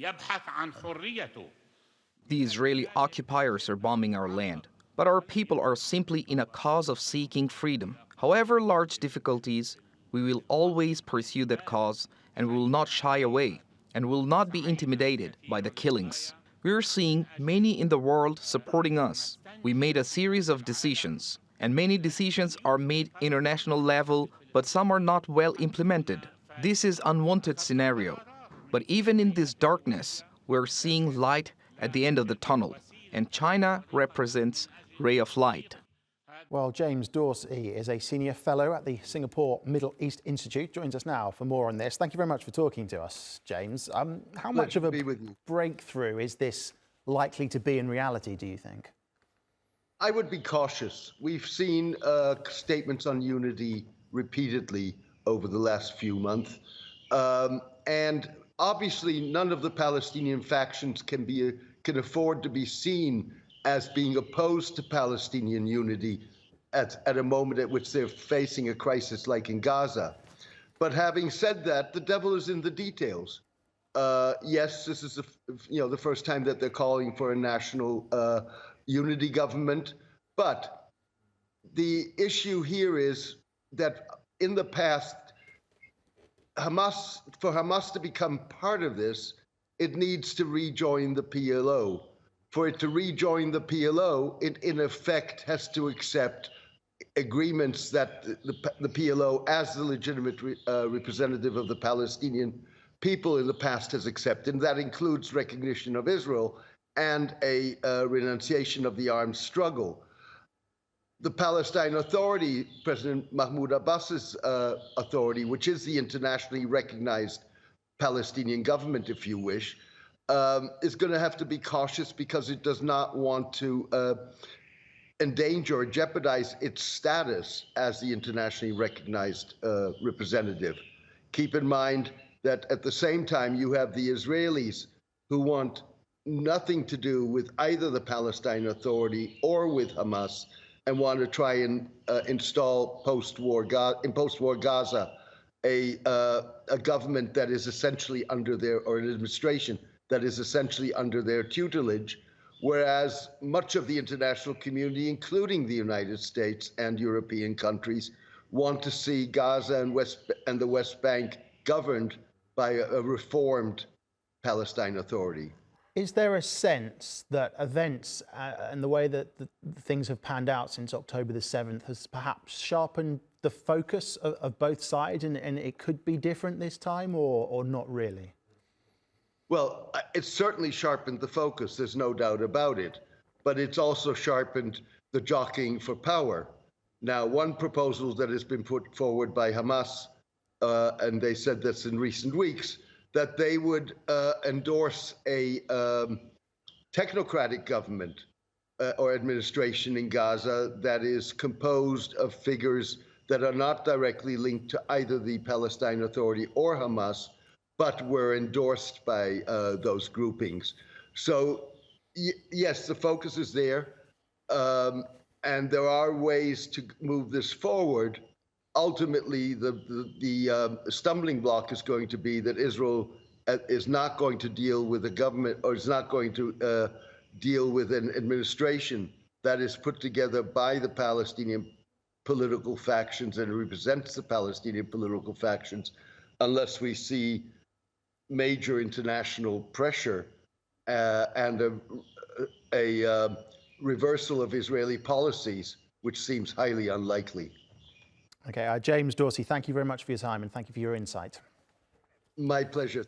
يبحث عن حريته. The Israeli occupiers are bombing our land, but our people are simply in a cause of seeking freedom. However large difficulties, we will always pursue that cause and we will not shy away and will not be intimidated by the killings. We are seeing many in the world supporting us. We made a series of decisions, and many decisions are made international level, but some are not well implemented. This is unwanted scenario. But even in this darkness, we're seeing light at the end of the tunnel, and China represents ray of light. Well, James Dorsey is a senior fellow at the Singapore Middle East Institute. Joins us now for more on this. Thank you very much for talking to us, James. How much of a breakthrough is this likely to be in reality, do you think? I would be cautious. We've seen statements on unity repeatedly over the last few months. And obviously, none of the Palestinian factions can afford to be seen as being opposed to Palestinian unity at a moment at which they're facing a crisis like in Gaza. But having said that, the devil is in the details. Yes, this is the first time that they're calling for a national unity government. But the issue here is that in the past, for Hamas to become part of this, it needs to rejoin the PLO. For it to rejoin the PLO, it in effect has to accept agreements that the PLO, as the legitimate representative of the Palestinian people in the past, has accepted. And that includes recognition of Israel and a renunciation of the armed struggle. The Palestine Authority, President Mahmoud Abbas's authority, which is the internationally recognized Palestinian government, if you wish, is going to have to be cautious because it does not want to endanger or jeopardize its status as the internationally recognized representative. Keep in mind that at the same time, you have the Israelis who want nothing to do with either the Palestine Authority or with Hamas and want to try and install in post-war Gaza a government that is essentially under or an administration that is essentially under their tutelage, whereas much of the international community, including the United States and European countries, want to see Gaza and the West Bank governed by a reformed Palestine Authority. Is there a sense that events and the way that things have panned out since October the 7th has perhaps sharpened the focus of both sides and it could be different this time or not really? Well, it's certainly sharpened the focus, there's no doubt about it, but it's also sharpened the jockeying for power. Now, one proposal that has been put forward by Hamas, and they said this in recent weeks, that they would endorse a technocratic government or administration in Gaza that is composed of figures that are not directly linked to either the Palestine Authority or Hamas, but were endorsed by those groupings. So yes, the focus is there, and there are ways to move this forward. Ultimately, the stumbling block is going to be that Israel is not going to deal with a government, or is not going to deal with an administration that is put together by the Palestinian political factions and represents the Palestinian political factions, unless we see major international pressure and a reversal of Israeli policies, which seems highly unlikely. Okay, James Dorsey, thank you very much for your time and thank you for your insight. My pleasure.